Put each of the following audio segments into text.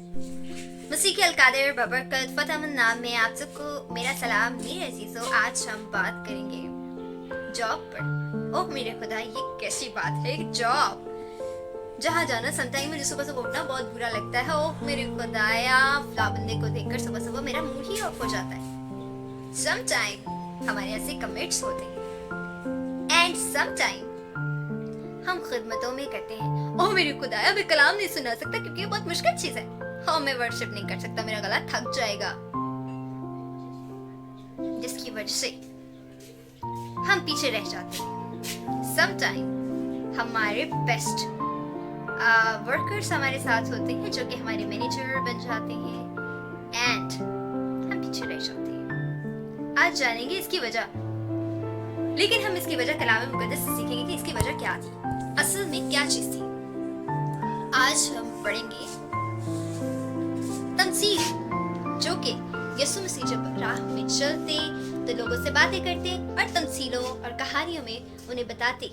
मसीह के अलकादर बबरकत फतहमन नाम में आप सबको मेरा सलाम। मेरे अजीजों, आज हम बात करेंगे जॉब पर। ओह मेरे खुदा, ये कैसी बात है, जॉब जहाँ जाना। समटाइम मुझे सुबह सुबह उठना बहुत बुरा लगता है। ओह मेरे खुदाया, फ्ला बंदे को देखकर सुबह सुबह मेरा मूड ही ऑफ हो जाता है। समटाइम हमारे ऐसे कमिट्स होते हैं एंड समटाइम हम खिदमतों में करते हैं। ओह मेरे खुदाया, मैं कलाम नहीं सुना सकता क्योंकि ये बहुत मुश्किल चीज है। हाँ, मैं वर्शिप नहीं कर सकता, मेरा गला थक जाएगा, जिसकी वजह से हम पीछे रह जाते हैं। समटाइम हमारे बेस्ट वर्कर्स हमारे साथ होते हैं जो कि हमारे मैनेजर बन जाते हैं एंड हम पीछे रह जाते हैं। आज जानेंगे इसकी वजह, लेकिन हम इसकी वजह कलाम मुकद्दस से सीखेंगे कि इसकी वजह क्या थी, असल में क्या चीज थी। आज हम पढ़ेंगे तमसील, जो कि यीशु मसीह जब राह में चलते तो लोगों से बातें करते और तमसीलों और कहानियों में उन्हें बताते,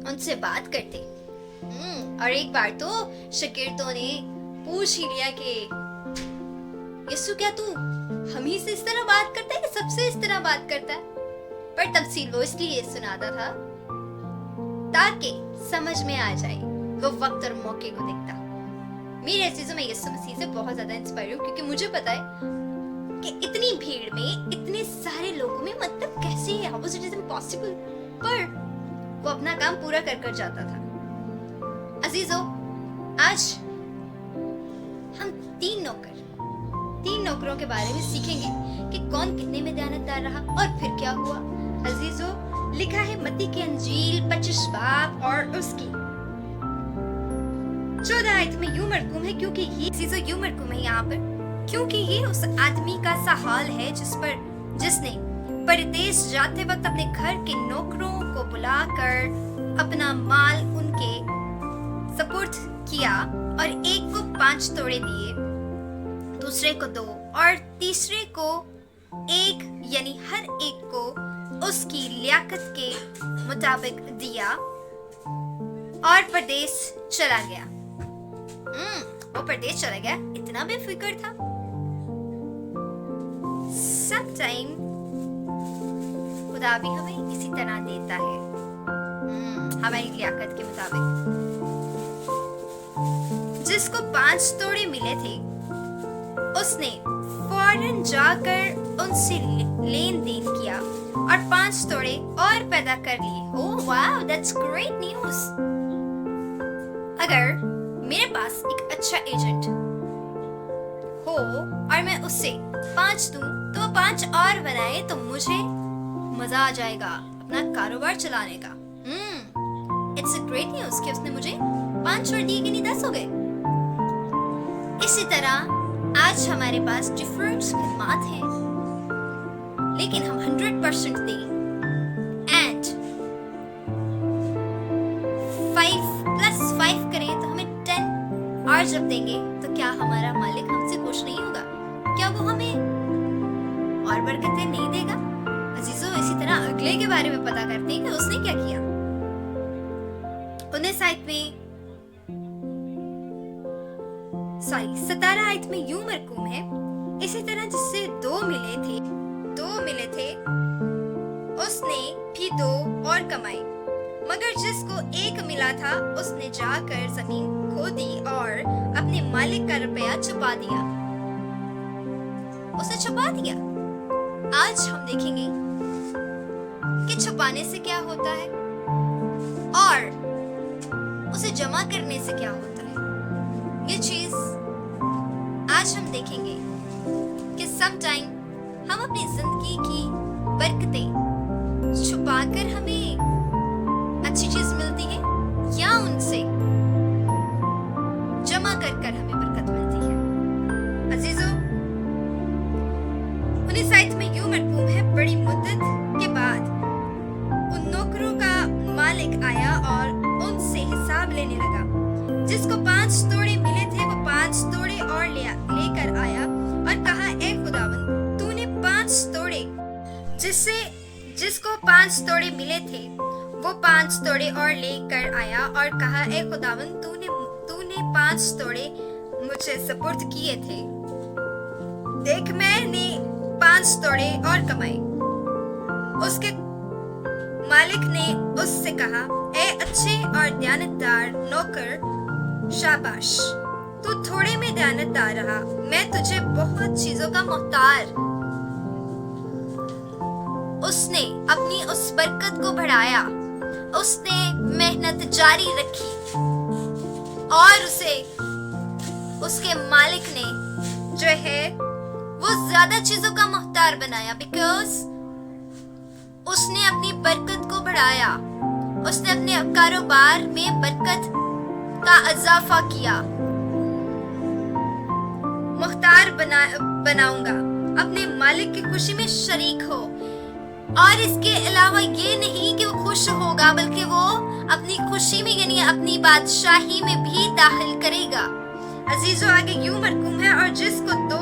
उनसे बात करते। और एक बार तो शागिर्दों ने पूछ ही लिया कि यीशु, क्या तू हम ही से इस तरह बात करता है कि सबसे इस तरह बात करता है? पर तमसील वो इसलिए सुनाता था ताकि समझ में आ जाए, वो वक्त और मौके को देखता। मेरे अजीजों, मैं यीशु मसीह से बहुत ज्यादा इंस्पायर हूँ क्योंकि मुझे पता है कि इतनी भीड़ में इतने सारे लोगों में मतलब कैसे है, हाउ इज इट इम्पॉसिबल, पर वो अपना काम पूरा कर जाता था। अजीजों, आज हम तीन नौकरों के बारे में सीखेंगे कि कौन कितने में दयानतदार रहा और फिर क्या हुआ। अजीजों, लिखा है मत्ती की अंजील 25 बाब और उसकी 14 आयत में यूं मरकूम है, क्योंकि ये चीज़ यूं मरकूम है यहाँ पर क्योंकि ये उस आदमी का सा हाल है जिसने परदेश जाते वक्त अपने घर के नौकरों को बुलाकर अपना माल उनके सपुर्द किया और एक को 5 तोड़े दिए, दूसरे को 2 और तीसरे को 1, यानी हर एक को उसकी लियाकत के मुताबिक दिया और परदेश चला गया। वो परदेश चला गया, इतना बेफिक्र था। समटाइम खुदा भी हमें इसी तरह देता है, हमारी लियाकत के मुताबिक। जिसको 5 तोड़े मिले थे उसने फौरन जाकर उनसे लेन देन किया और 5 तोड़े और पैदा कर लिए। Oh wow, that's great news. अगर मेरे पास एक अच्छा एजेंट हो और मैं उससे 5 दूं तो वो 5 और बनाए तो मुझे मजा आ जाएगा अपना कारोबार चलाने का। इट्स अ ग्रेट न्यूज़ कि उसने मुझे 5 छोड़ दिए कि नहीं 10 हो गए। इसी तरह आज हमारे पास डिफरेंट खिदमात हैं, लेकिन हम 100% दें एंड 5+5 करें तो हमें 10 और जब देंगे तो क्या हमारा मालिक हमसे खुश नहीं होगा? क्या वो हमें और बरकतें नहीं देगा? अजीजों, इसी तरह अगले के बारे में पता करते हैं कि उसने क्या किया। 17 आयत में यूं मरकूम है, इसी तरह जिससे 2 मिले थे उसने भी 2 और कमाए, मगर जिसको 1 मिला था उसने जाकर जमीन खोदी और अपने मालिक का रुपया छुपा दिया। उसे छुपा दिया। आज हम देखेंगे कि छुपाने से क्या होता है और उसे जमा करने से क्या होता है। ये चीज आज हम देखेंगे कि समटाइम हम अपनी जिंदगी की बरकतें छुपाकर हमें अच्छी चीज मिलती है या उनसे जमा कर हमें बरकत मिलती है। अजीजों, 19 आयत में यूं मरकूम है, बड़ी मुद्दत के बाद उन नौकरों का मालिक आया और उनसे हिसाब लेने लगा। जिसको 5 तोड़े मिले थे वो 5 तोड़े और लेकर आया और कहा, ए खुदावंद, तूने 5 तोड़े जिसको 5 तोड़े मिले थे वो 5 तोड़े और लेकर आया और कहा, ए खुदावंद, तूने 5 तोड़े मुझे सुपुर्द किए थे। देख, मैंने 5 तोड़े और कमाए। उसके मालिक ने उससे कहा, ए अच्छे और दयानतदार नौकर, शाबाश, तू थोड़े में दयानतदार रहा, मैं तुझे बहुत चीजों का मोहताज। उसने अपनी उस बरकत को बढ़ाया, उसने मेहनत जारी रखी और उसे उसके मालिक ने जो है वो ज्यादा चीजों का मोहताज बनाया, बिकॉज उसने अपनी बरकत को बढ़ाया, उसने अपने कारोबार में बरकत का इजाफा किया। मुख्तार बनाऊंगा, अपने मालिक की खुशी में शरीक हो। और इसके अलावा ये नहीं कि वो खुश होगा, बल्कि वो अपनी खुशी में यानी अपनी बादशाही में भी दाखिल करेगा। अजीजों, आगे यूं मरकूम है, और जिसको 2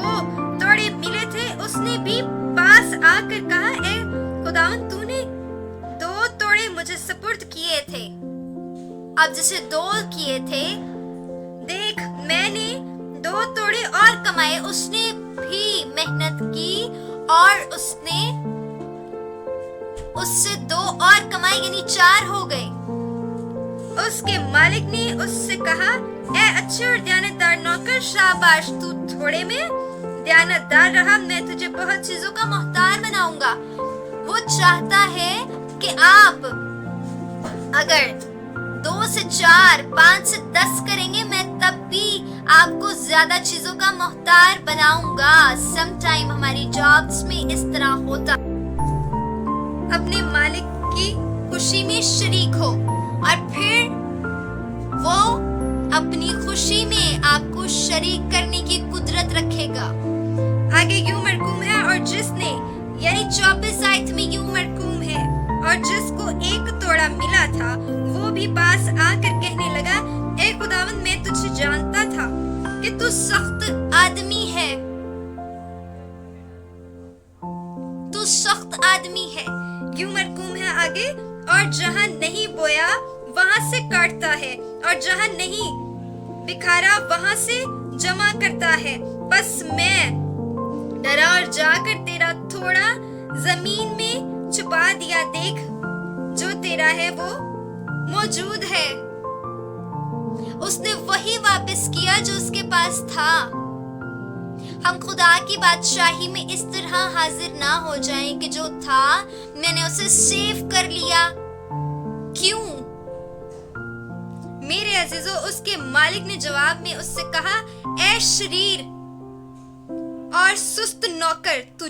तोड़े मिले थे उसने भी पास आकर कहा, ए खुदावन, तूने 2 तोड़े मुझे सुपुर्द किए थे। अब जैसे 2 किए थे, देख मैंने 2 तोड़े और कमाए। उसने भी मेहनत की और उससे 2 और कमाए, यानी 4 हो गए। उसके मालिक ने उससे कहा, ए अच्छे और दयानतदार नौकर, शाबाश, तू थोड़े में दयानतदार रहा, मैं तुझे बहुत चीजों का मोहताज बनाऊंगा। वो चाहता है कि आप अगर 2 से 4, 5 से 10 करेंगे, मैं तब भी आपको ज्यादा चीजों का मोहताज बनाऊंगा। समटाइम हमारी जॉब्स में इस तरह होता। अपने मालिक की खुशी में शरीक हो और फिर वो अपनी खुशी में आपको शरीक करने की कुदरत रखेगा। आगे यूं मरकूम है, और जिसने यानी 24 आयत में यूं मरकूम है, और जिसको 1 तोड़ा मिला था वो भी पास आकर कहने लगा, ए खुदावंद, मैं तुझे जानता था कि तू सख्त आदमी है, तू सख्त आदमी है। यूं मरकूम है आगे, और जहां नहीं बोया वहां से काटता है, और जहां नहीं बिखारा वहां से जमा करता है। बस मैं डरा और जाकर तेरा थोड़ा जमीन में छुपा दिया। देख, जो तेरा है वो मौजूद है। उसने वही वापस किया जो उसके पास था। हम खुदा की बादशाही में इस तरह हाजिर ना हो जाएं कि जो था मैंने उसे सेव कर लिया। क्यों? मेरे अजीजों, उसके मालिक ने जवाब में उससे कहा, ए शरीर और सुस्त नौकर, तू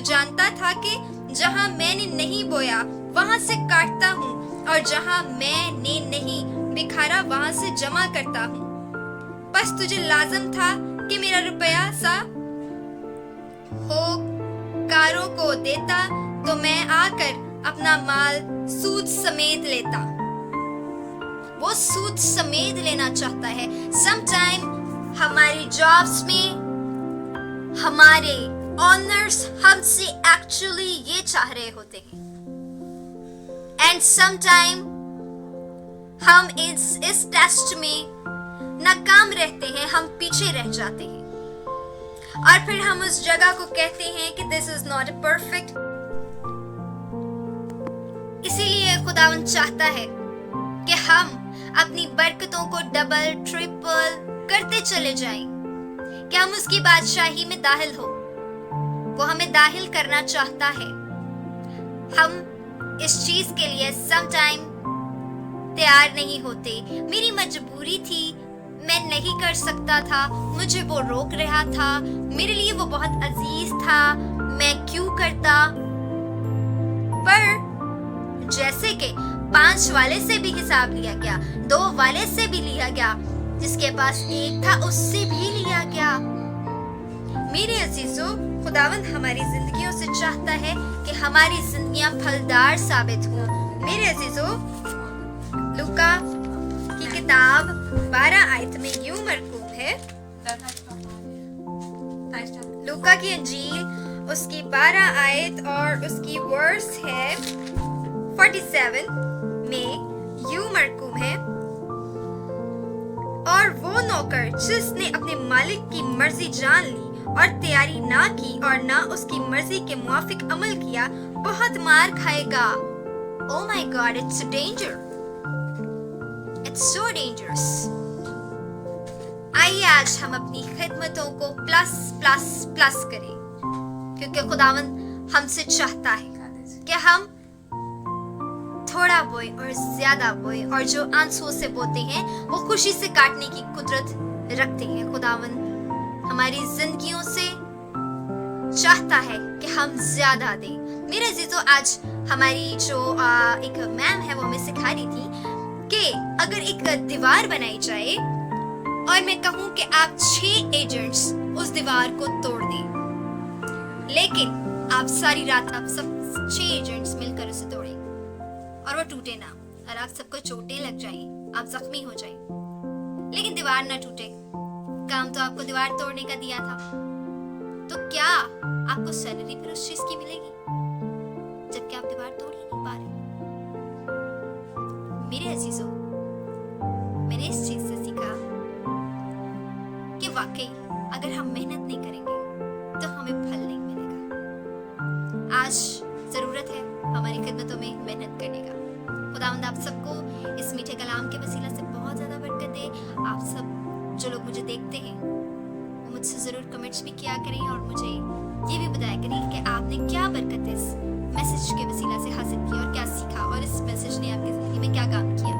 जानता था कि जहां मैंने नहीं बोया वहां से काटता हूँ, और जहां मैंने नहीं बिखारा वहां से जमा करता हूँ। बस तुझे लाजम था कि मेरा रुपया सा होकारों को देता, तो मैं आकर अपना माल सूद समेत लेता। वो सूद समेत लेना चाहता है। समटाइम हमारी जॉब्स में हमारे ऑनर्स हमसे एक्चुअली ये चाह रहे होते हैं, एंड समटाइम हम इस टेस्ट में नाकाम रहते हैं, हम पीछे रह जाते हैं, और फिर हम उस जगह को कहते हैं कि दिस इज नॉट परफेक्ट। इसीलिए खुदावंद चाहता है कि हम अपनी बरकतों को डबल ट्रिपल करते चले जाएं, कि हम उसकी बादशाही में दाखिल हो। वो हमें दाखिल करना चाहता है। हम इस चीज के लिए समटाइम तैयार नहीं होते। मेरी मजबूरी थी, मैं नहीं कर सकता था, मुझे वो रोक रहा था, मेरे लिए वो बहुत अजीज था, मैं क्यों करता। पर जैसे कि 5 वाले से भी हिसाब लिया गया, 2 वाले से भी लिया गया, जिसके पास 1 था उससे भी लिया गया। मेरे अजीजों, खुदावंद हमारी जिंदगियों से चाहता है कि हमारी जिंदगियां फलदार साबित हों। मेरे अजीजों, लूका की किताब 12 आयत में यूं मरकूम है, लूका की अंजील उसकी 12 आयत और उसकी वर्स है 47 में यूं मरकूम है, और वो वो नौकर जिसने अपने मालिक की मर्जी जान ली और तैयारी ना की और ना उसकी मर्जी के मुआफिक अमल किया, बहुत मार खाएगा। Oh my God, it's a danger. It's so dangerous. आइए आज हम अपनी खिदमतों को प्लस प्लस प्लस करें, क्योंकि खुदावंद हमसे चाहता है कि हम थोड़ा बोए और ज्यादा बोए, और जो आंसुओं से बोते हैं वो खुशी से काटने की कुदरत रखते हैं। खुदावंद हमारी जिंदगियों से चाहता है कि हम ज्यादा दें। मेरे अजीजों, आज हमारी जो एक मैम है वो हमें सिखा रही थी कि अगर एक दीवार बनाई जाए और मैं कहूं कि आप 6 एजेंट्स उस दीवार को तोड़ दें, लेकिन आप सारी रात आप सब 6 एजेंट्स मिलकर उसे तोड़े और वो टूटे ना, और आप सबको चोटें लग जाएं, आप जख्मी हो जाएं, लेकिन दीवार ना टूटे। काम तो आपको दीवार तोड़ने का दिया था, तो क्या आपको सैलरी फिर उस चीज की मिलेगी जबकि आप दीवार तोड़ ही नहीं पा रहे? मेरे अजीजों, मैंने इस चीज से सीखा कि वाकई अगर हम मेहनत नहीं करेंगे तो हमें फल नहीं मिलेगा। आज जरूरत है हमारी खिदमतों में मेहनत करने का। खुदावंद आप सबको इस मीठे कलाम के वसीला से बहुत ज्यादा बरकत दे। आप सब जो लोग मुझे देखते हैं वो मुझसे जरूर कमेंट्स भी किया करें और मुझे ये भी बताया करें कि आपने क्या बरकत इस मैसेज के वसीला से हासिल की और क्या सीखा, और इस मैसेज ने आपकी जिंदगी में क्या काम किया।